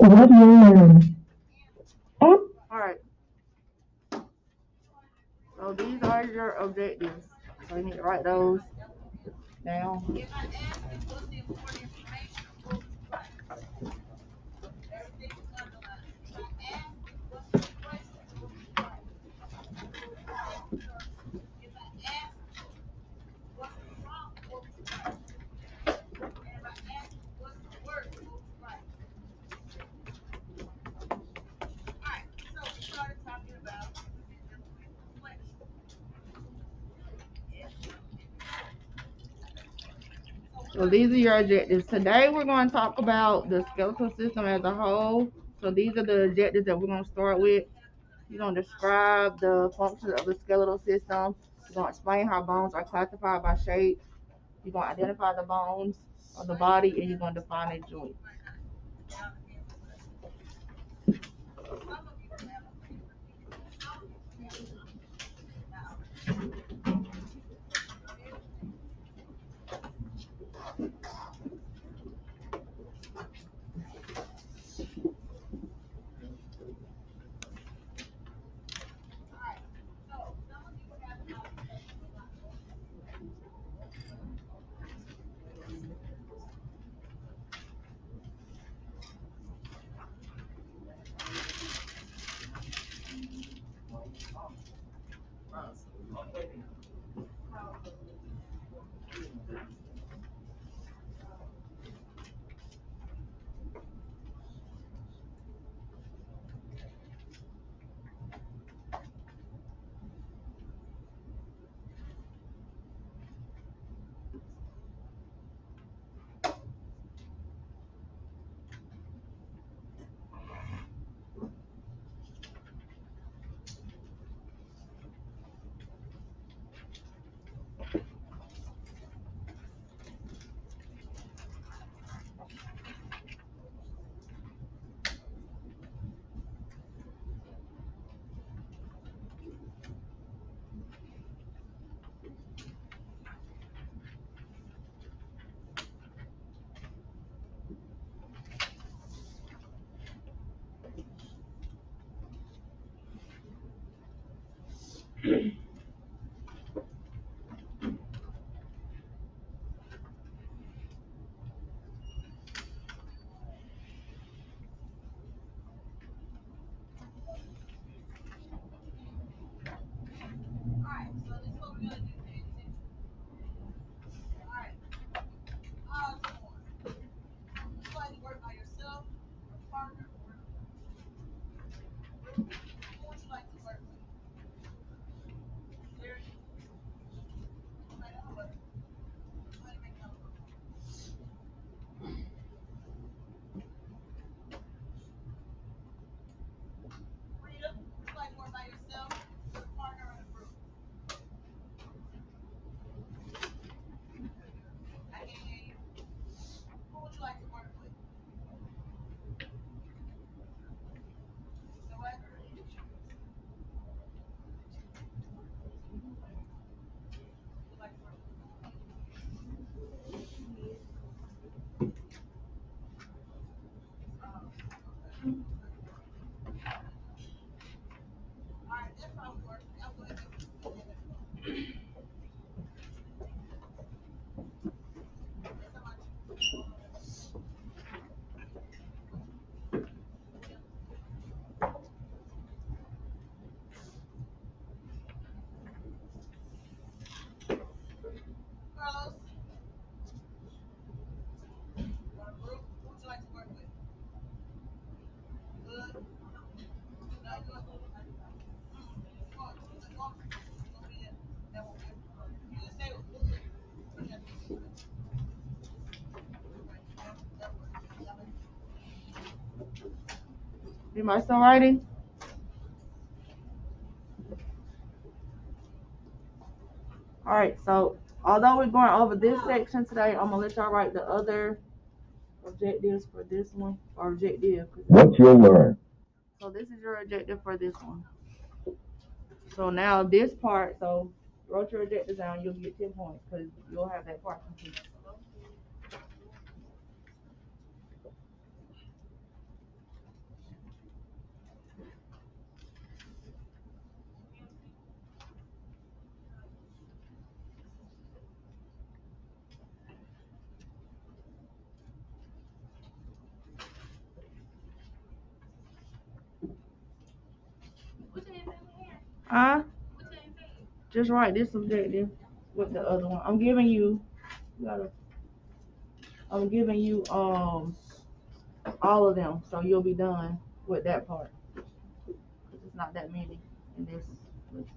What you learn? Alright, so these are your objectives. So you need to write those down. So these are your objectives. Today we're going to talk about the skeletal system as a whole. So these are the objectives that we're going to start with. You're going to describe the functions of the skeletal system. You're going to explain how bones are classified by shape. You're going to identify the bones of the body, and you're going to define a joint. Anybody still writing? Alright, so although we're going over this section today, I'm going to let y'all write the other objectives for this one, or objective. What you learn? So this is your objective for this one. So now this part, so wrote your objectives down, you'll get 10 points because you'll have that part complete. Huh? Just write this subjective with the other one. I'm giving you all of them, so you'll be done with that part. 'Cause it's not that many in this lesson.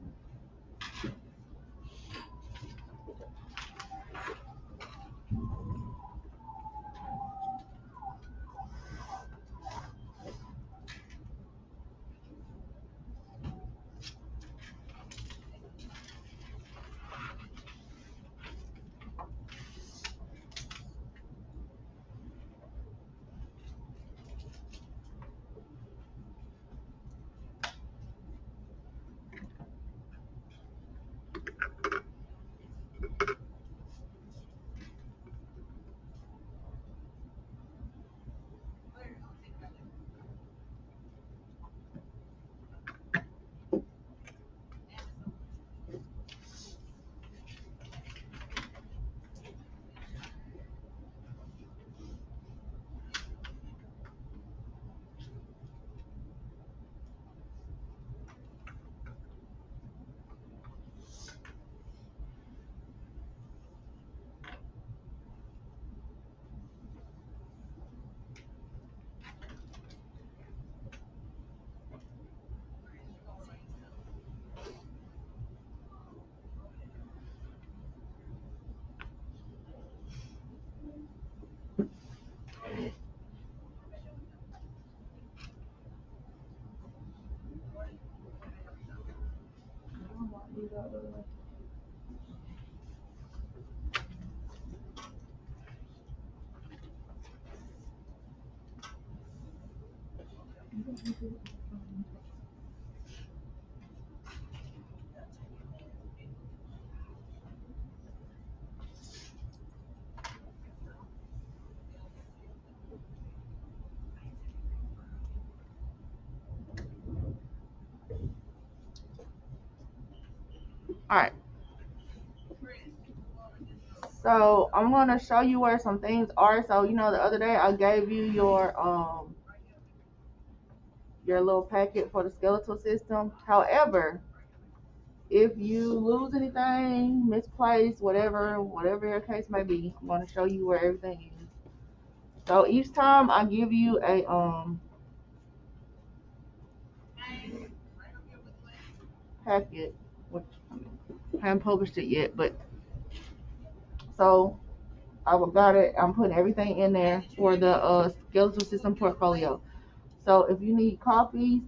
Alright. So I'm gonna show you where some things are. So the other day I gave you your little packet for the skeletal system. However, if you lose anything, misplace, whatever your case may be, I'm gonna show you where everything is. So each time I give you a packet, which I haven't published it yet, but so I've got it. I'm putting everything in there for the skeletal system portfolio. So if you need copies,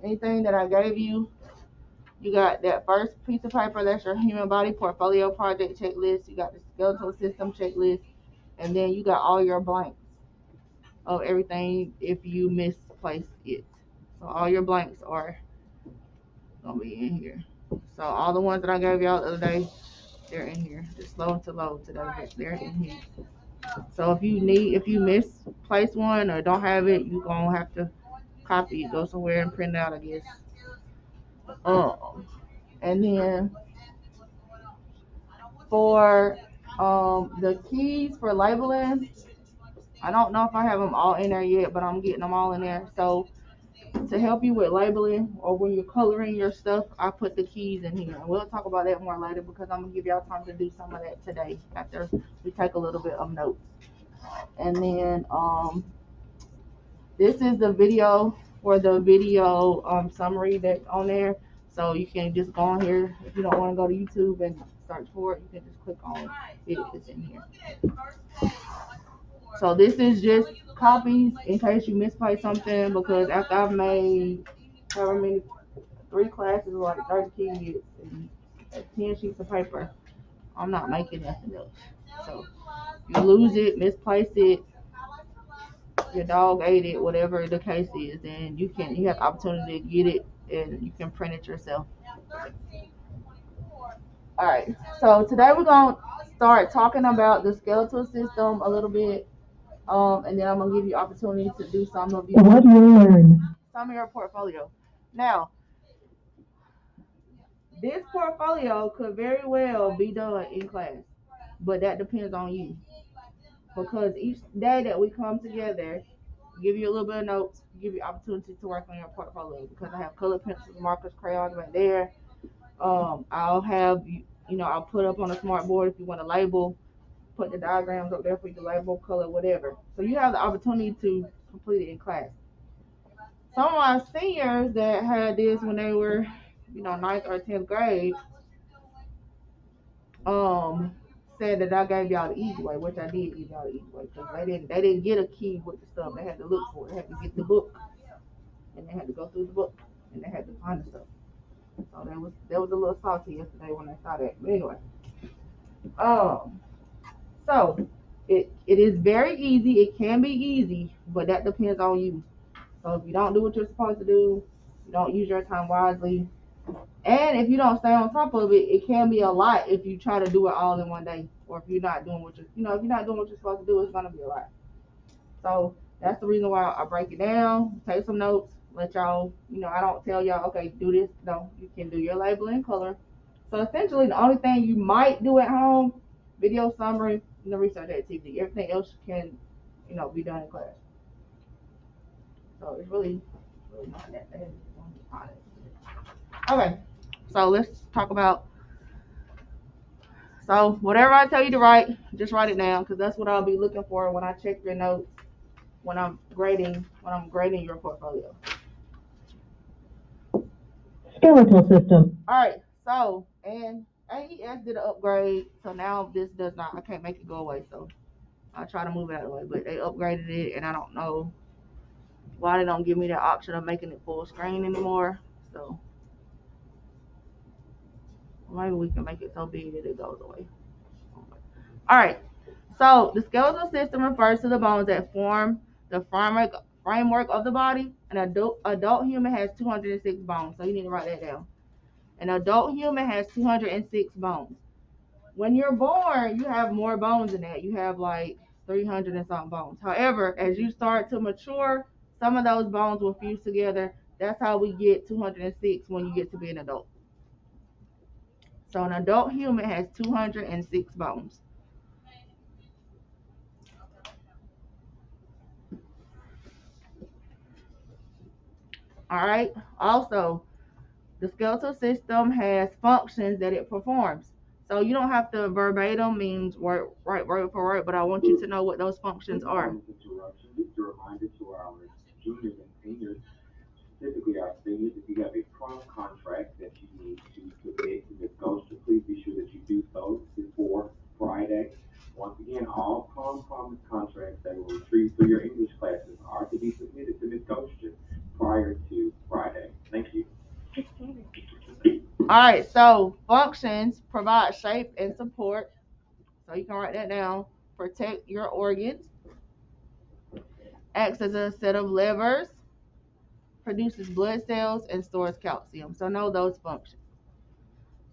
anything that I gave you, you got that first piece of paper. That's your human body portfolio project checklist. You got the skeletal system checklist, and then you got all your blanks of everything if you misplace it. So all your blanks are gonna be in here. So all the ones that I gave y'all the other day, they're in here. Just slow to load today, but they're in here. So if you misplace one or don't have it, you gonna have to copy it, go somewhere and print it out, I guess. And then for the keys for labeling, I don't know if I have them all in there yet, but I'm getting them all in there. So to help you with labeling or when you're coloring your stuff, I put the keys in here. And we'll talk about that more later because I'm gonna give y'all time to do some of that today after we take a little bit of notes. And then this is the video for the video summary that's on there. So you can just go on here if you don't want to go to YouTube and search for it. You can just click on it. It's in here. So this is just copies in case you misplace something, because after I've made however many 3 classes, like 30 kids and 10 sheets of paper, I'm not making nothing else. So you lose it, misplace it, your dog ate it, whatever the case is, then you have the opportunity to get it and you can print it yourself. Alright, so today we're gonna start talking about the skeletal system a little bit. And then I'm gonna give you opportunity to do some of your portfolio. Now, this portfolio could very well be done in class, but that depends on you. Because each day that we come together, give you a little bit of notes, give you opportunity to work on your portfolio because I have color pencils, markers, crayons right there. I'll have I'll put up on a smart board if you want to label, put the diagrams up there for you to label, color, whatever. So you have the opportunity to complete it in class. Some of my seniors that had this when they were, ninth or 10th grade, um, said that I gave y'all the easy way, which I did give y'all the easy way because they didn't get a key with the stuff. They had to look for it. They had to get the book, and they had to go through the book, and they had to find the stuff. So that was a little salty yesterday when I saw that. But anyway, um, so it is very easy. It can be easy, but that depends on you. So if you don't do what you're supposed to do, you don't use your time wisely, and if you don't stay on top of it, it can be a lot if you try to do it all in one day, or if you're not doing if you're not doing what you're supposed to do, it's gonna be a lot. So that's the reason why I break it down, take some notes, let y'all, I don't tell y'all, okay, do this. No, you can do your labeling in color. So essentially, the only thing you might do at home, video summary, and the research activity. Everything else can, be done in class. So it's really not that bad. Okay, so let's talk about. So whatever I tell you to write, just write it down because that's what I'll be looking for when I check your notes when I'm grading your portfolio. Skeletal system. All right, so and AES did an upgrade, so now this does not. I can't make it go away, so I try to move it out of the way. But they upgraded it, and I don't know why they don't give me the option of making it full screen anymore. So maybe we can make it so big that it goes away. All right. So the skeletal system refers to the bones that form the framework of the body. An adult human has 206 bones, so you need to write that down. An adult human has 206 bones. When you're born, you have more bones than that. You have like 300 and something bones. However, as you start to mature, some of those bones will fuse together. That's how we get 206 when you get to be an adult. So an adult human has 206 bones. All right. Also, the skeletal system has functions that it performs. So you don't have to verbatim means word for word, but I want you to know what those functions are. Just a reminder to our juniors and seniors, specifically our seniors, if you have a prom contract that you need to submit to Ms. Goshen, please be sure that you do so before Friday. Once again, all prom promise contracts that were retrieved for your English classes are to be submitted to Ms. Goshen prior to Friday. Thank you. All right, so functions provide shape and support. So you can write that down. Protect your organs. Acts as a set of levers. Produces blood cells and stores calcium. So know those functions.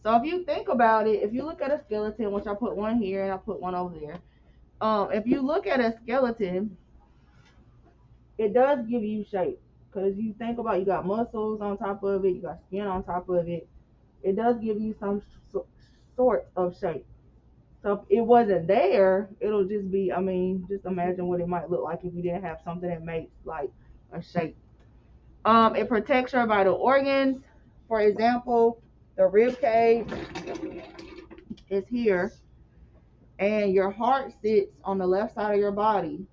So if you think about it, if you look at a skeleton, which I put one here and I put one over there, if you look at a skeleton, it does give you shape because you think about you got muscles on top of it, you got skin on top of it. It does give you some sort of shape. So if it wasn't there, it'll just be. I mean, just imagine what it might look like if you didn't have something that makes like a shape. It protects your vital organs. For example, the rib cage is here, and your heart sits on the left side of your body.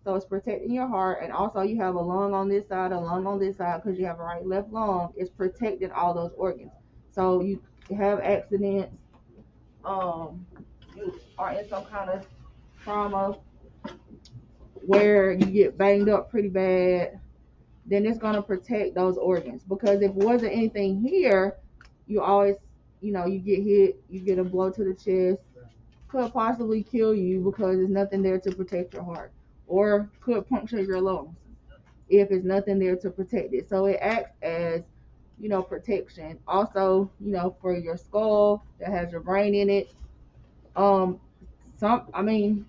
So it's protecting your heart, and also you have a lung on this side, a lung on this side, because you have a right left lung. It's protecting all those organs. So you have accidents, you are in some kind of trauma where you get banged up pretty bad, then it's gonna protect those organs. Because if it wasn't anything here, you always, you get hit, you get a blow to the chest, could possibly kill you because there's nothing there to protect your heart, or could puncture your lungs if there's nothing there to protect it. So it acts as, protection. Also, for your skull that has your brain in it. Um, I mean,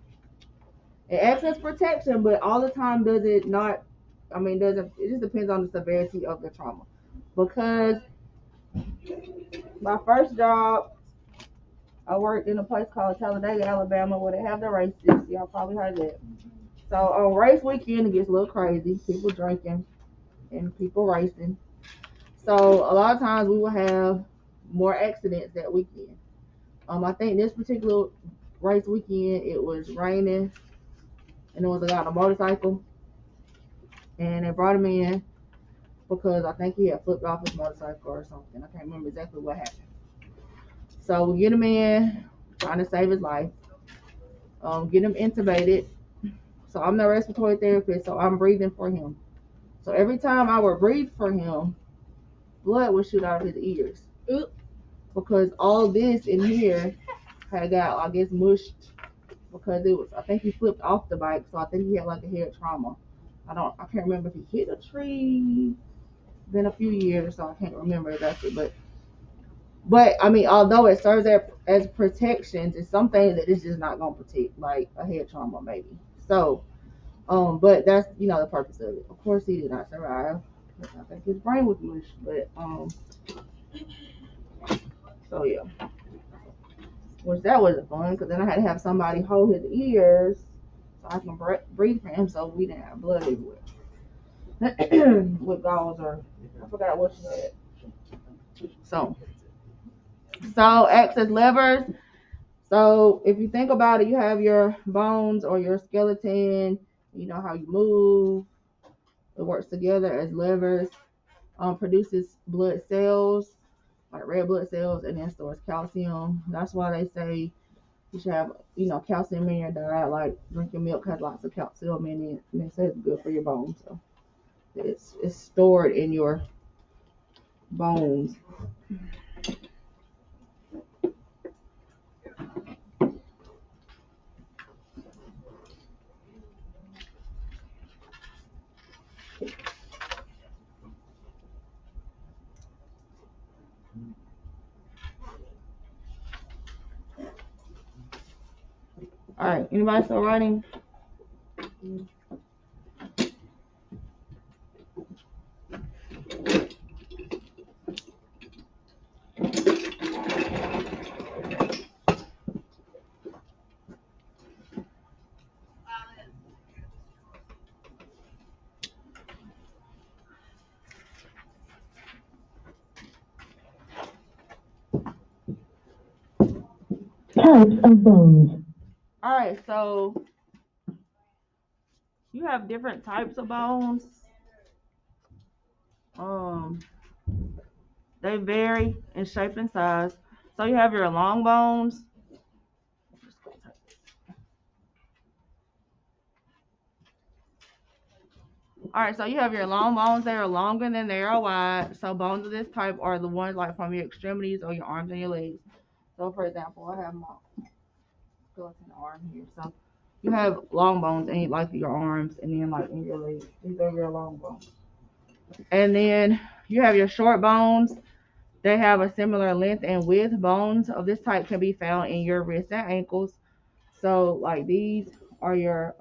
it acts as protection, but all the time does it not? I mean, doesn't it just depends on the severity of the trauma? Because my first job, I worked in a place called Talladega, Alabama, where they have the races. Y'all probably heard that. So on race weekend, it gets a little crazy. People drinking and people racing. So a lot of times we will have more accidents that weekend. I think this particular race weekend it was raining and there was a guy on a motorcycle and they brought him in because I think he had flipped off his motorcycle or something. I can't remember exactly what happened. So we get him in, trying to save his life. Get him intubated. So I'm the respiratory therapist, so I'm breathing for him. So every time I would breathe for him, blood would shoot out of his ears. Because all this in here had got, I guess, mushed because it was, I think he flipped off the bike, so I think he had like a head trauma. I can't remember if he hit a tree. Been a few years, so I can't remember exactly, but I mean, although it serves as protections, it's something that is just not gonna protect, like a head trauma maybe. So, but that's the purpose of it. Of course, he did not survive. I think his brain was mush, but so yeah, which that wasn't fun because then I had to have somebody hold his ears so I can breathe for him, so we didn't have blood everywhere. With gauze or I forgot what she had. So access levers. So if you think about it, you have your bones or your skeleton. You know how you move. It works together as levers. Produces blood cells, like red blood cells, and then stores calcium. That's why they say you should have, calcium in your diet. Like drinking milk has lots of calcium in it, and it says it's good for your bones. So it's stored in your bones. All right, anybody still writing? Types of bones. All right, so you have different types of bones. They vary in shape and size. So you have your long bones. All right, so you have your long bones. They are longer than they are wide. So bones of this type are the ones like from your extremities or your arms and your legs. So for example, I have my skeleton arm here. So you have long bones in like your arms and then like in your legs. These are your long bones. And then you have your short bones. They have a similar length and width. Bones of this type can be found in your wrists and ankles. So like these are your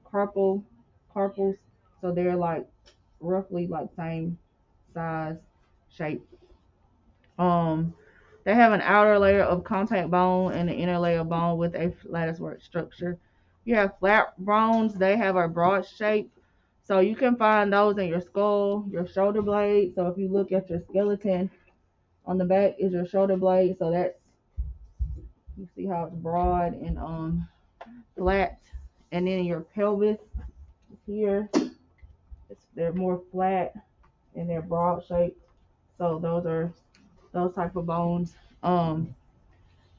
carpals. So they're like roughly like same size, shape. Um, they have an outer layer of contact bone and an inner layer of bone with a latticework structure. You have flat bones. They have a broad shape. So you can find those in your skull, your shoulder blade. So if you look at your skeleton, on the back is your shoulder blade. So that's, you see how it's broad and flat. And then your pelvis here, they're more flat and they're broad shaped. So those are those type of bones.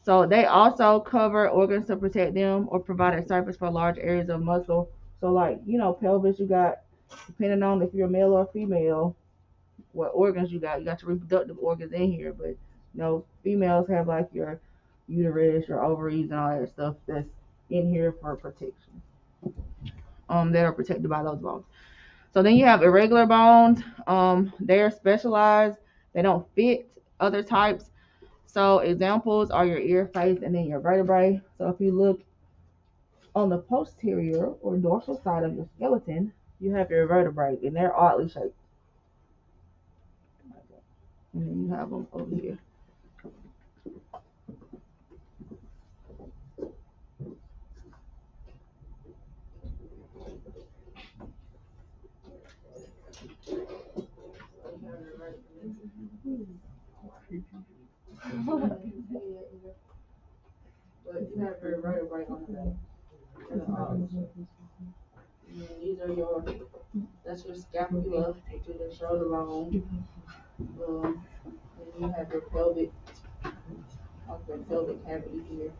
So they also cover organs to protect them or provide a surface for large areas of muscle. So like, pelvis you got, depending on if you're male or female, what organs you got. You got your reproductive organs in here, but females have like your uterus, your ovaries and all that stuff that's in here for protection. That are protected by those bones. So then you have irregular bones. They're specialized. They don't fit other types. So examples are your ear, face, and then your vertebrae. So if you look on the posterior or dorsal side of your skeleton, you have your vertebrae, and they're oddly shaped. And then you have them over here. But you have your vertebrae on the back. And these are that's your scapula, which is your shoulder bone. And you have your pelvic cavity here.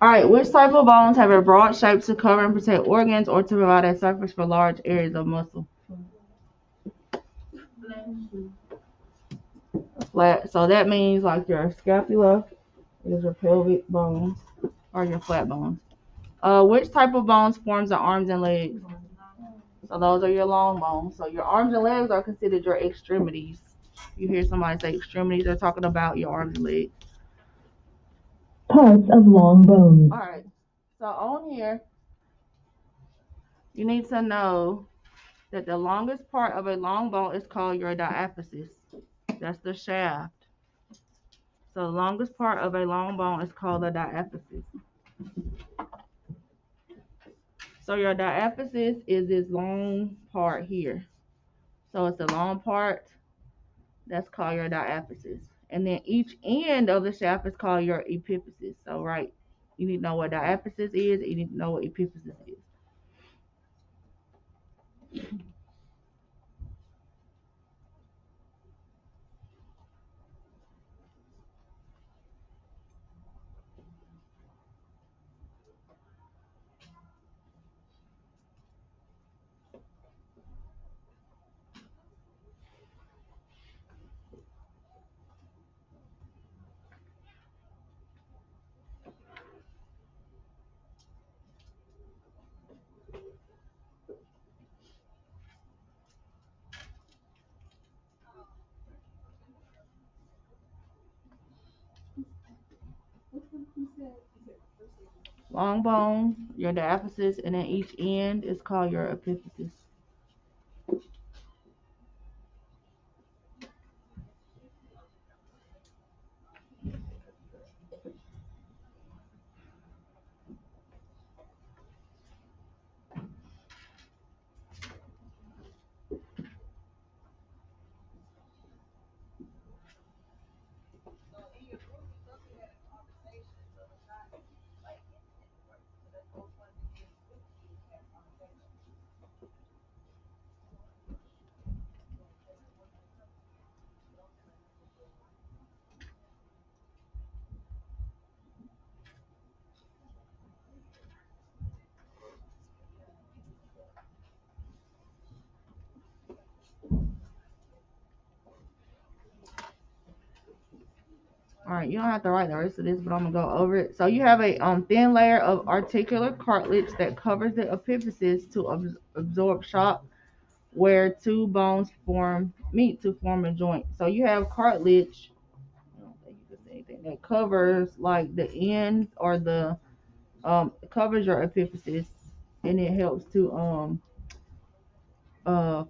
Alright, which type of bones have a broad shape to cover and protect organs or to provide a surface for large areas of muscle? Flat. So that means like your scapula is your pelvic bones or your flat bones. Which type of bones forms the arms and legs? So those are your long bones. So your arms and legs are considered your extremities. You hear somebody say extremities, they're talking about your arms and legs. Parts of long bones. Alright, so on here, you need to know that the longest part of a long bone is called your diaphysis. That's the shaft. So the longest part of a long bone is called the diaphysis. So your diaphysis is this long part here. So it's the long part that's called your diaphysis. And then each end of the shaft is called your epiphysis. So right, you need to know what diaphysis is, you need to know what epiphysis is. Long bone, your diaphysis, and then each end is called your epiphysis. Alright, you don't have to write the rest of this, but I'm gonna go over it. So you have a thin layer of articular cartilage that covers the epiphysis to absorb shock where two bones meet to form a joint. So you have cartilage, I don't think you can say anything, that covers like the ends or the covers your epiphysis, and it helps to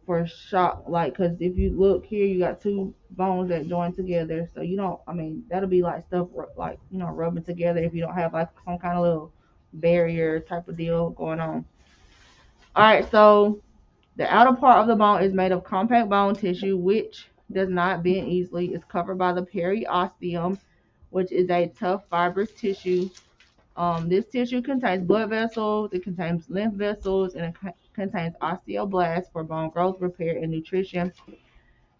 for shock, like, because if you look here, you got two bones that join together, so you don't, I mean, that'll be like stuff like, you know, rubbing together if you don't have like some kind of little barrier type of deal going on. All right, so the outer part of the bone is made of compact bone tissue which does not bend easily. It's covered by the periosteum, which is a tough fibrous tissue. This tissue contains blood vessels, it contains lymph vessels, and it contains osteoblasts for bone growth, repair, and nutrition.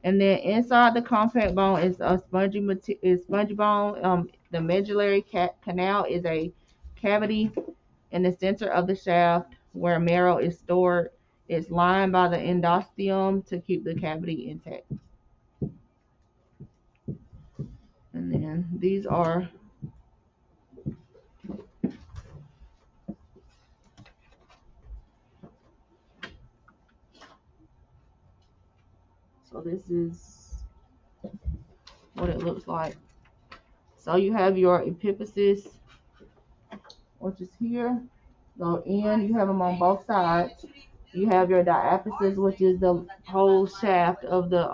And then inside the compact bone is a spongy bone. The medullary canal is a cavity in the center of the shaft where marrow is stored. It's lined by the endosteum to keep the cavity intact. And then these are so this is what it looks like. So you have your epiphysis, which is here. So you have them on both sides. You have your diaphysis, which is the whole shaft of the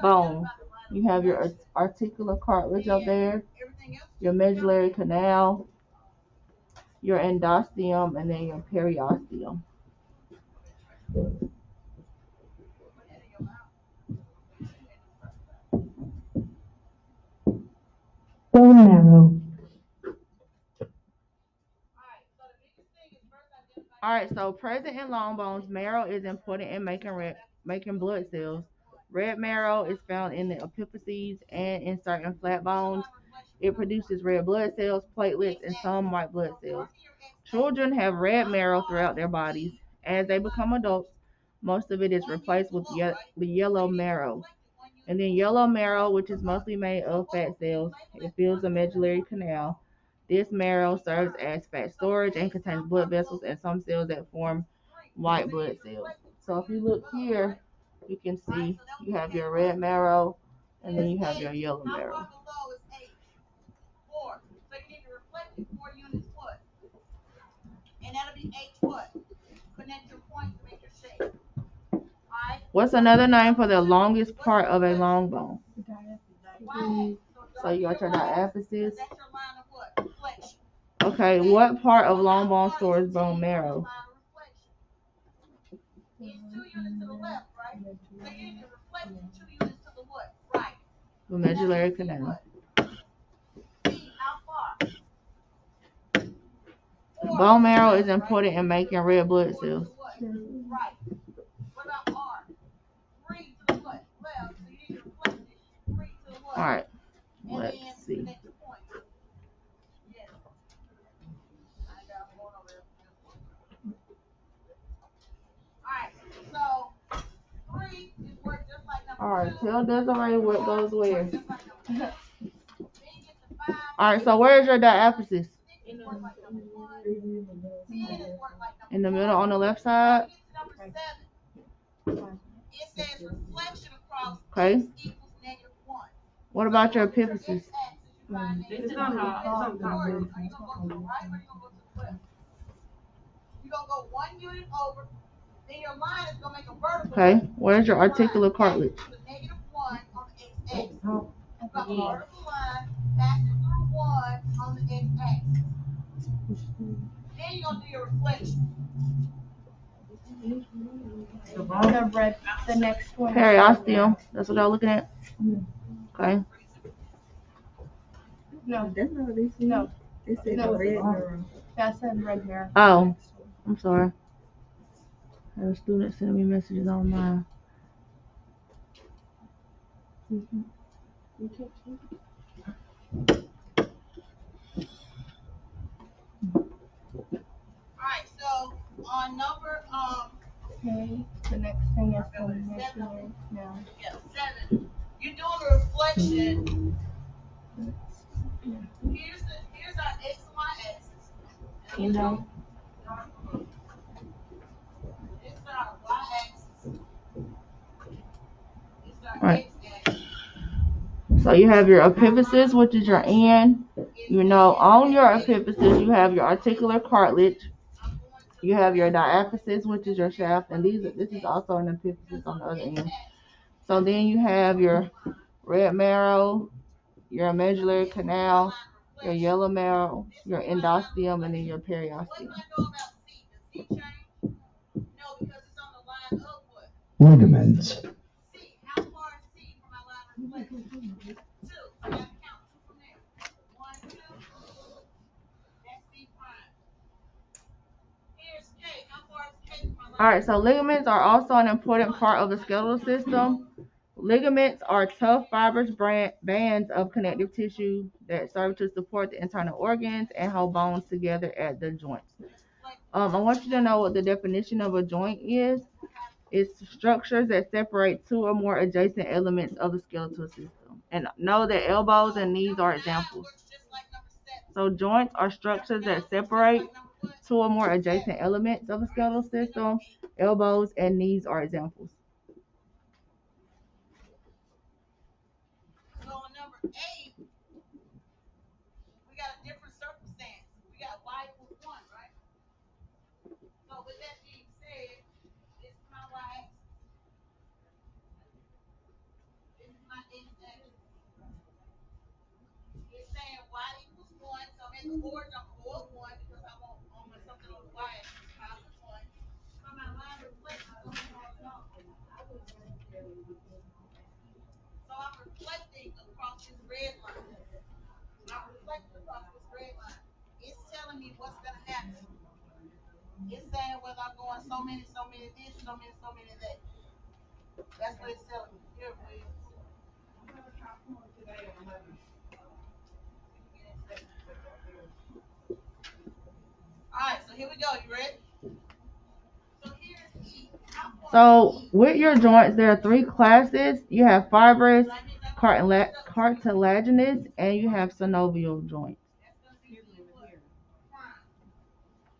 bone. You have your articular cartilage up there, your medullary canal, your endosteum, and then your periosteum. Bone marrow. All right, so present in long bones, marrow is important in making blood cells. Red marrow is found in the epiphyses and in certain flat bones. It produces red blood cells, platelets, and some white blood cells. Children have red marrow throughout their bodies. As they become adults, most of it is replaced with yellow marrow. And then yellow marrow, which is mostly made of fat cells, it fills the medullary canal. This marrow serves as fat storage and contains blood vessels and some cells that form white blood cells. So if you look here, you can see you have your red marrow and then you have your yellow marrow. What's another name for the longest part of a long bone? So you got your diaphysis. Okay, what part of long bone stores bone marrow? The medullary canal. Bone marrow is important in making red blood cells. Alright, let's see. Alright, tell Desiree what goes where. Alright, so where is your diaphysis? In the middle on the left side? Okay. What about your epiphysis? It's on top. Okay, where's your articular cartilage? The next one. Periosteum, that's what y'all looking at? Okay. No. That's not what they said. No. They said No. red marrow. That said red marrow. Oh, I'm sorry. I have a student sending me messages online. Okay. The next thing is the medullary canal. You know. Right. So you have your epiphysis, which is your end. You know, on your epiphysis, you have your articular cartilage. You have your diaphysis, which is your shaft, and this is also an epiphysis on the other end. So then you have your red marrow, your medullary canal, your yellow marrow, your endosteum, and then your periosteum. Ligaments. Alright, so ligaments are also an important part of the skeletal system. Ligaments are tough fibrous bands of connective tissue that serve to support the internal organs and hold bones together at the joints. I want you to know what the definition of a joint is. It's structures that separate two or more adjacent elements of the skeletal system. And know that elbows and knees are examples. So joints are structures that separate two or more adjacent elements of the skeletal system. Elbows and knees are examples. equals 1, so at the origin I'm going to 1 because I want something on the y axis positive 1. So my line reflection is going to be off. So I'm reflecting across this red line. I'm reflecting across this red line. It's telling me what's going to happen. It's saying whether I'm going so many this, so many that. That's what it's telling me. Here it is. Alright, so here we go. You ready? So here's E. So with your joints, there are 3 classes. You have fibrous, cartilaginous, and you have synovial joints.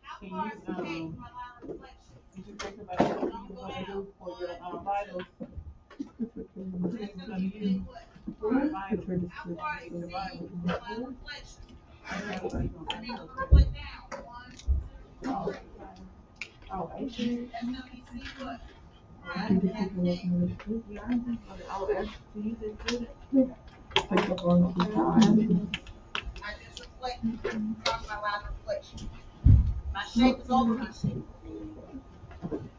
How far is the K from my line of reflection? You should think about what you're going to do for your vitals. So it's going to be what? How far is the line of reflection? I mean, reflect down. 1, 2, 3. Oh, That's going to be C what? I just reflect across my line of reflection. My shape is over my shape.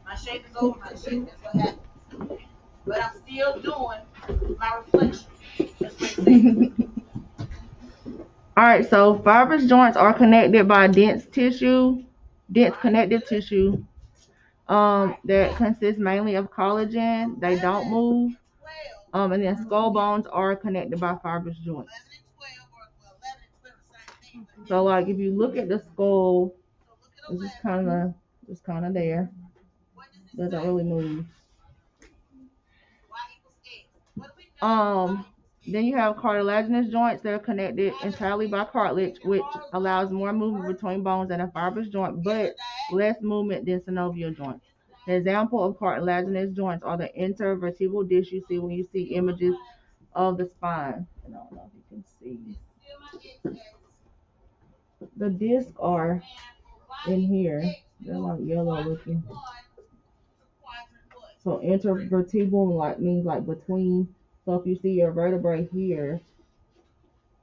My shape is over my shape. That's what happens. But I'm still doing my reflection. That's what it says. Alright, so fibrous joints are connected by dense connective tissue that consists mainly of collagen. They don't move. And then skull bones are connected by fibrous joints. 11 and 12 or 11 and 12 are the same thing. So like if you look at the skull, it's just kind of there. Doesn't really move. Y equals X. What do we know? Then you have cartilaginous joints that are connected entirely by cartilage, which allows more movement between bones than a fibrous joint, but less movement than synovial joints. The example of cartilaginous joints are the intervertebral disc you see when you see images of the spine. I don't know if you can see. The discs are in here. They're like yellow looking. So intervertebral means like between. So if you see your vertebrae here,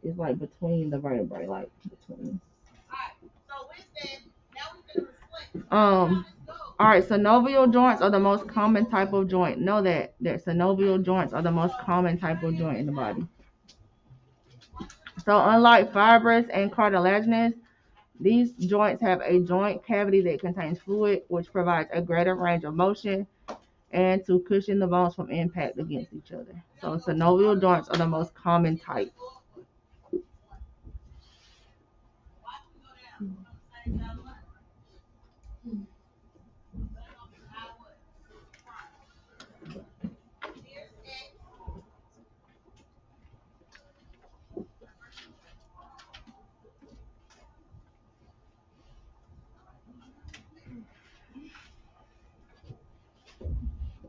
it's like between the vertebrae, like between. Alright, synovial joints are the most common type of joint. Know that synovial joints are the most common type of joint in the body. So unlike fibrous and cartilaginous, these joints have a joint cavity that contains fluid, which provides a greater range of motion and to cushion the bones from impact against each other. So synovial joints are the most common type.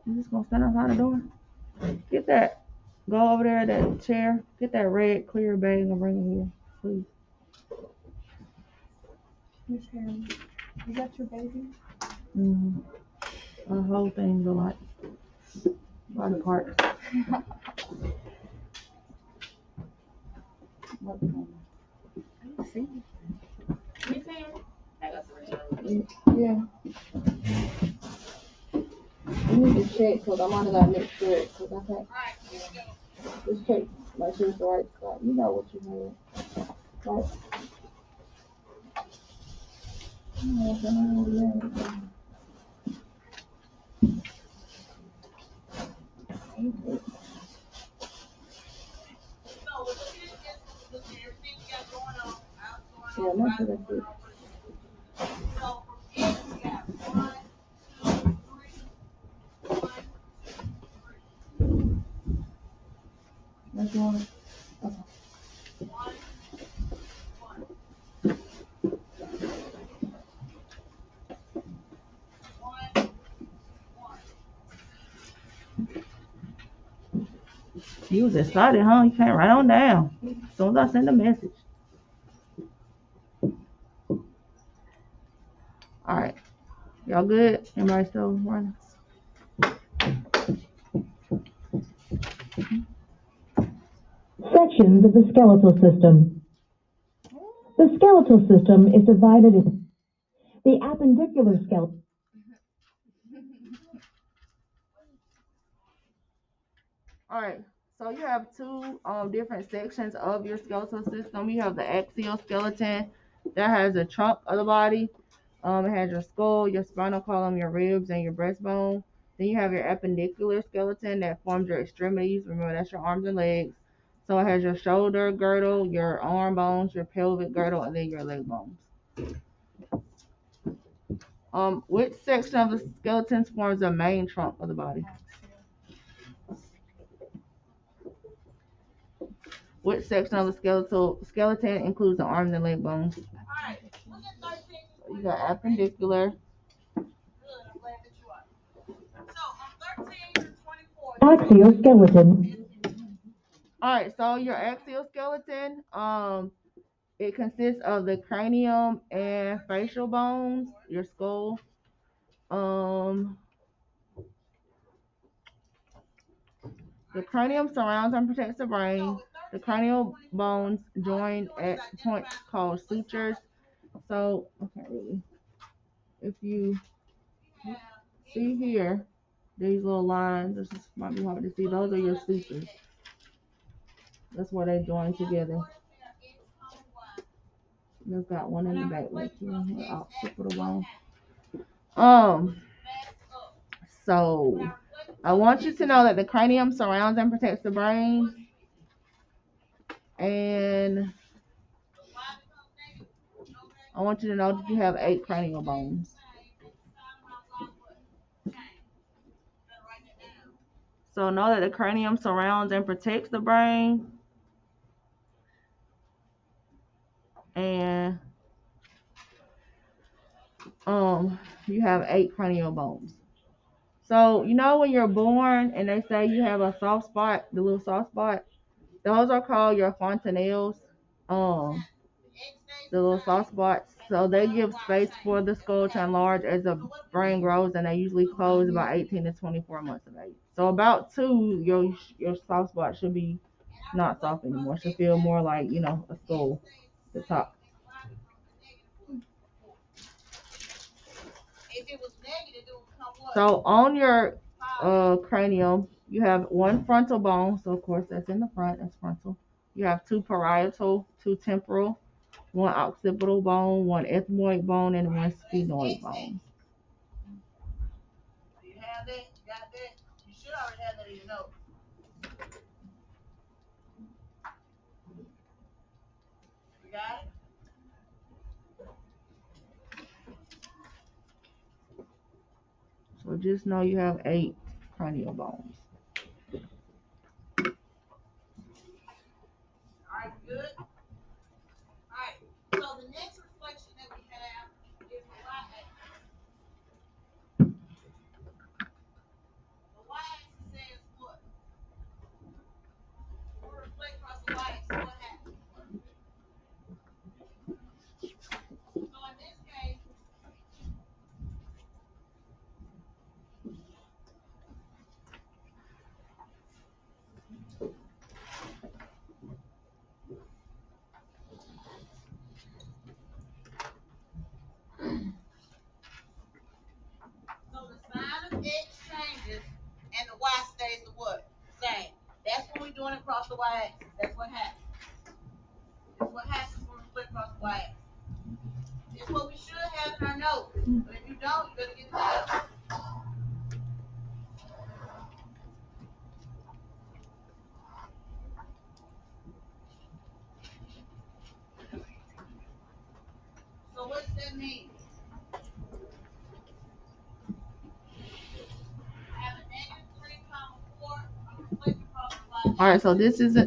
You just gonna stand outside the door? Get that. Go over there, that chair. Get that red clear bag and bring it here, please. Miss Harry, is that your baby? Mm-hmm. The whole thing's alike. Body parts. Yeah. You need to check because I might have got mixed up because I can't. Just check, make sure it's the right spot. You know what you had. Right. Yeah, make sure that's it. So from here we got 1, 2, 3, 1, 2, 3. That's one. Okay. 1, 1. 1, 1. You was excited, huh? You can't write on down. As soon as I send a message. Alright. Y'all good? Everybody still running? Sections of the skeletal system. skeletal system is divided into the appendicular skeleton. All right. So you have two different sections of your skeletal system. You have the axial skeleton that has the trunk of the body. It has your skull, your spinal column, your ribs, and your breastbone. Then you have your appendicular skeleton that forms your extremities. Remember, that's your arms and legs. So it has your shoulder girdle, your arm bones, your pelvic girdle, and then your leg bones. Which section of the skeleton forms the main trunk of the body? Which section of the skeleton includes the arms and leg bones? Alright, look at 13. So you got appendicular. Good, I'm glad that you are. So on 13 to 24. Axial skeleton. All right, so your axial skeleton, it consists of the cranium and facial bones, your skull. The cranium surrounds and protects the brain. The cranial bones join at points called sutures. So, okay, really, if you see here, these little lines, this might be hard to see, those are your sutures. That's where they join together. They've got one in the back right here, the occipital bone. So I want you to know that the cranium surrounds and protects the brain, and I want you to know that you have 8 cranial bones. So know that the cranium surrounds and protects the brain, and you have 8 cranial bones. So you know when you're born and they say you have a soft spot, the little soft spot, those are called your fontanelles. The little soft spots. So they give space for the skull to enlarge as the brain grows, and they usually close about 18 to 24 months of age. So about 2, your soft spot should be not soft anymore. It should feel more like, a skull, the top. So on your cranium, you have 1 frontal bone. So of course that's in the front. That's frontal. You have 2 parietal, 2 temporal, 1 occipital bone, 1 ethmoid bone, and 1 sphenoid bone. You have that? You got that? You should already have that in your notes. You got it? So just know you have 8 cranial bones. Alright, good? Alright, so the next reflection that we have is the y-axis. The y-axis says what? When we reflect across the y-axis, what happens? So in this case, so the sign of X changes and the y stays the what? Same. That's when we're doing it across the y-axis. That's what happens. That's what happens when we flip across the y-axis. It's what we should have in our notes. But if you don't, you better get it together. So what does that mean? I have a -3, 4. I'm going to flip across the y-axis. All right, so this is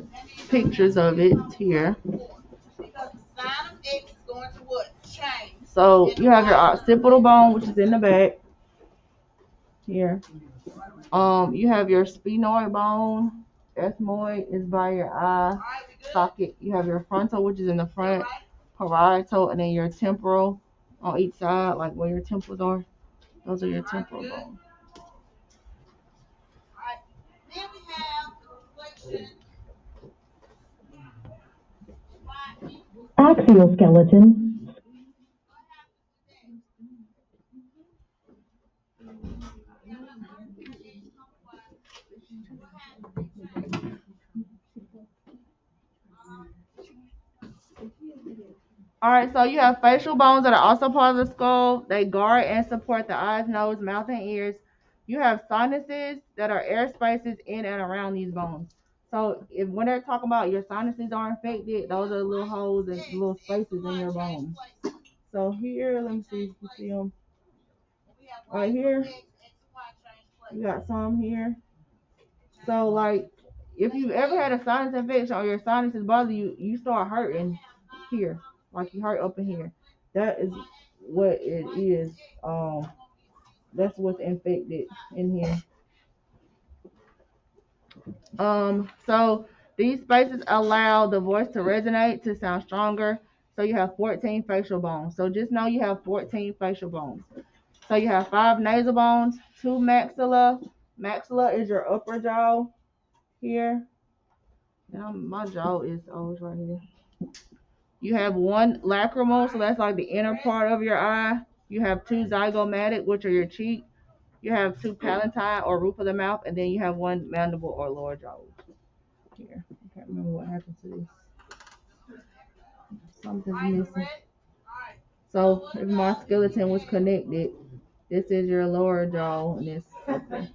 pictures of it here. Because the sign of X is going to what? Change. So you have your occipital bone, which is in the back here. You have your sphenoid bone. Ethmoid is by your eye socket. You have your frontal, which is in the front. Parietal, and then your temporal on each side, like where your temples are. Those are your temporal bones. Alright. Then we have the reflection. axial skeleton, Alright, so you have facial bones that are also part of the skull. They guard and support the eyes, nose, mouth, and ears. You have sinuses that are air spaces in and around these bones. So if when they're talking about your sinuses are infected, those are little holes and little spaces in your bones. So here, let me see if you see them. Right here, you got some here. So like, if you've ever had a sinus infection or your sinuses bother you, you start hurting here, like you hurt up in here. That is what it is. That's what's infected in here. So these spaces allow the voice to resonate, to sound stronger. So you have 14 facial bones. So just know you have 14 facial bones. So you have 5 nasal bones, 2 maxilla. Maxilla is your upper jaw here. And my jaw is always right here. You have 1 lacrimal, so that's like the inner part of your eye. You have 2 zygomatic, which are your cheek. You have 2 palatine or roof of the mouth, and then you have 1 mandible or lower jaw. Here, I can't remember what happened to this. Something's missing. So if my skeleton was connected, this is your lower jaw, and this. Okay.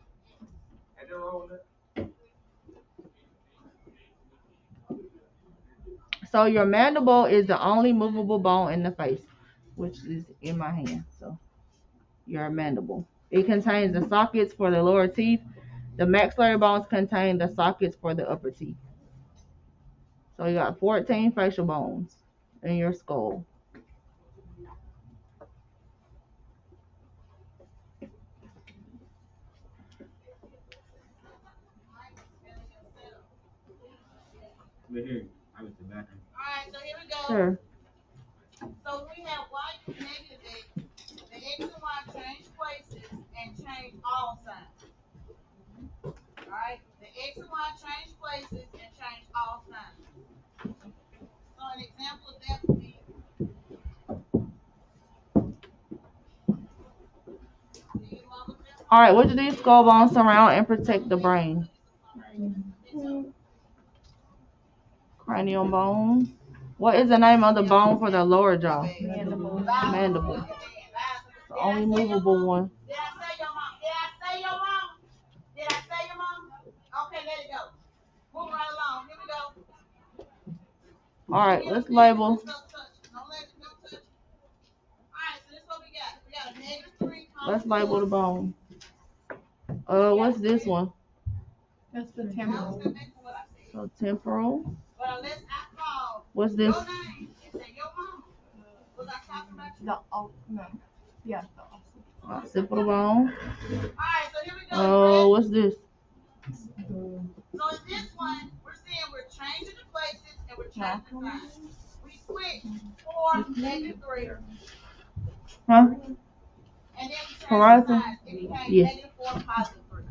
So your mandible is the only movable bone in the face, which is in my hand. So your mandible. It contains the sockets for the lower teeth. The maxillary bones contain the sockets for the upper teeth. So you got 14 facial bones in your skull. Alright, so here we go. Sure. So we have Y negative X. The X and Y change places and change all signs. Alright? The X and Y change places and change all signs. So an example of that would be All right, what do these skull bones surround and protect the brain? Cranial bone. What is the name of the bone for the lower jaw? Mandible. The only movable one. Did I say your mom? Did I say your mom? Did I say your mom? Okay, let it go. Move right along. Here we go. All right, let's label. Don't let it go touch. Alright, so this is what we got. We got a -3. Let's label the bone. What's this one? That's the I was temporal. gonna make what I said. So temporal. But unless I call What's this? your name and say your mama, was I talking about you? No. Yeah, the Occipital bone. Alright, so here we go. What's this? So in this one, we're saying we're changing the places and we're changing the signs. We switch 4, -3. Huh? And then we change the Horizon? signs. It became Yes. -4, +3.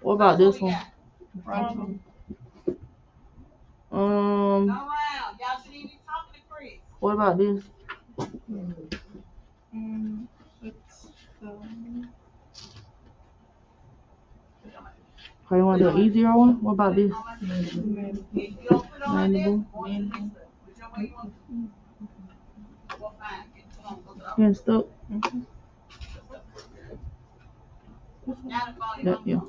What about this one? frontal. Around. Y'all shouldn't even be talking to Chris. What about this? It's the Okay, you want to do an easier one? What about this? If you don't put on this, Mandible. or this, whichever way you want to. Well, fine. It's gonna look up. Getting stuck? Now the phone, Yeah.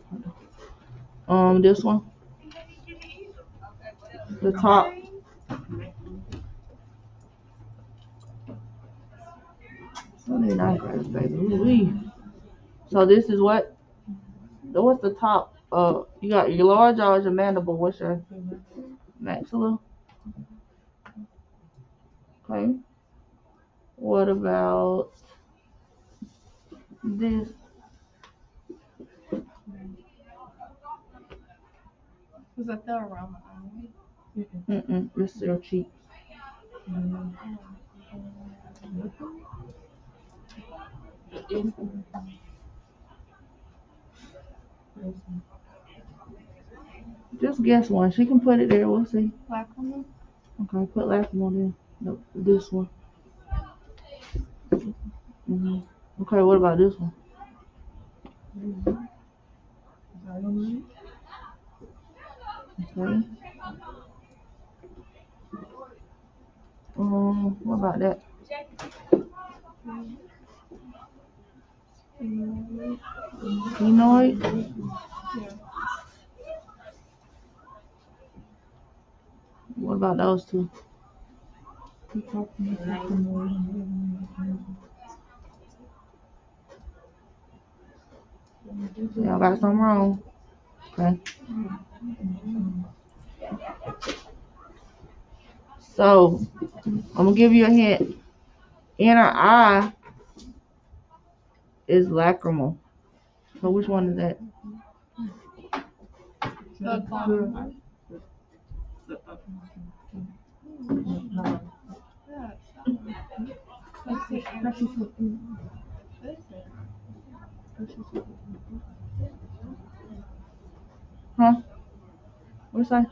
This one. okay, whatever. The top. So this is what? What's the top? You got your lower jaw is your mandible. What's your maxilla? Okay. What about this? was that the around the eye? This is your cheek. Just guess one. She can put it there. We'll see. Lacrimal? Okay, put lacrimal there. Nope, this one. Okay, what about this one? Okay. What about that? Phenoid? What about those two? Yeah, I got something wrong. Okay. So, I'm gonna give you a hint. Inner eye is lacrimal. So which one is that? Huh? What you say?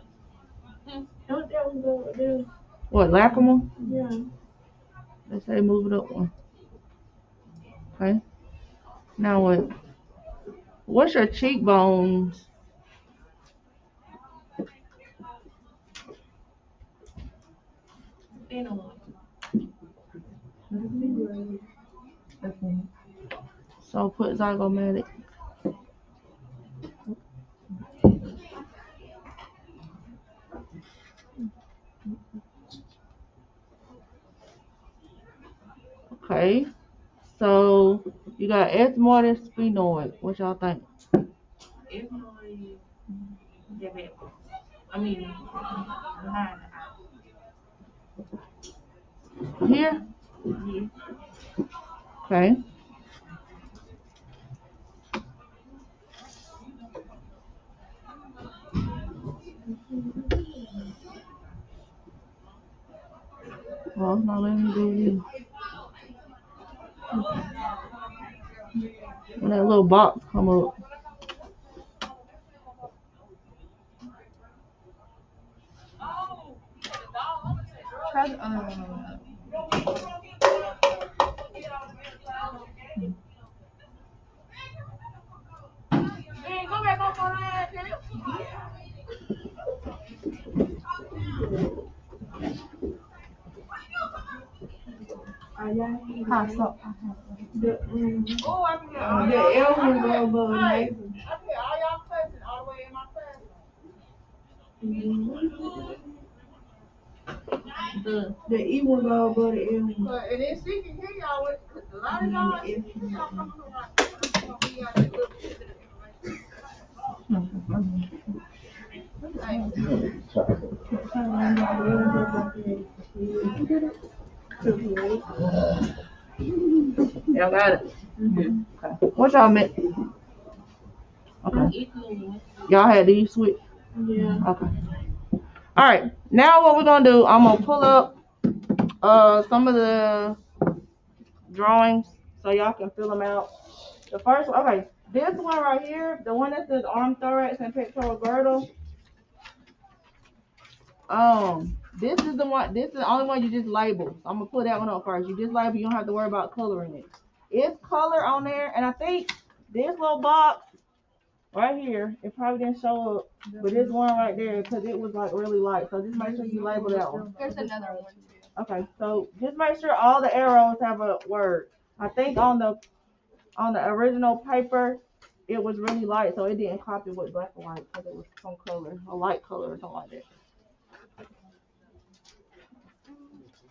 Don't that one go there? What, lacrimal? Yeah. They say move it up one. Okay. Now what? What's your cheekbones? So put zygomatic. Okay. So you got ethmoid, sphenoid. What y'all think? Here? Okay. Well, it's not letting me do it either. When that little box come up. Try the other one. Pass up. The L one go above navel. The E one go above the L one. And then she can hear y'all with a lot of y'all got it. Okay. What y'all meant? Okay. Y'all had these switch? Yeah. Okay. All right. Now what we're gonna do? I'm gonna pull up some of the drawings so y'all can fill them out. The first one, okay. This one right here, the one that says arm, thorax, and pectoral girdle. This is the one. This is the only one you just label. So I'm gonna put that one up first. You just label. You don't have to worry about coloring it. It's color on there, and I think this little box right here, it probably didn't show up, but this one right there, because it was like really light. So just make sure you label that one. There's another one too. Okay, so just make sure all the arrows have a word. I think on the original paper, it was really light, so it didn't copy with black and white because it was some color, a light color or something like that.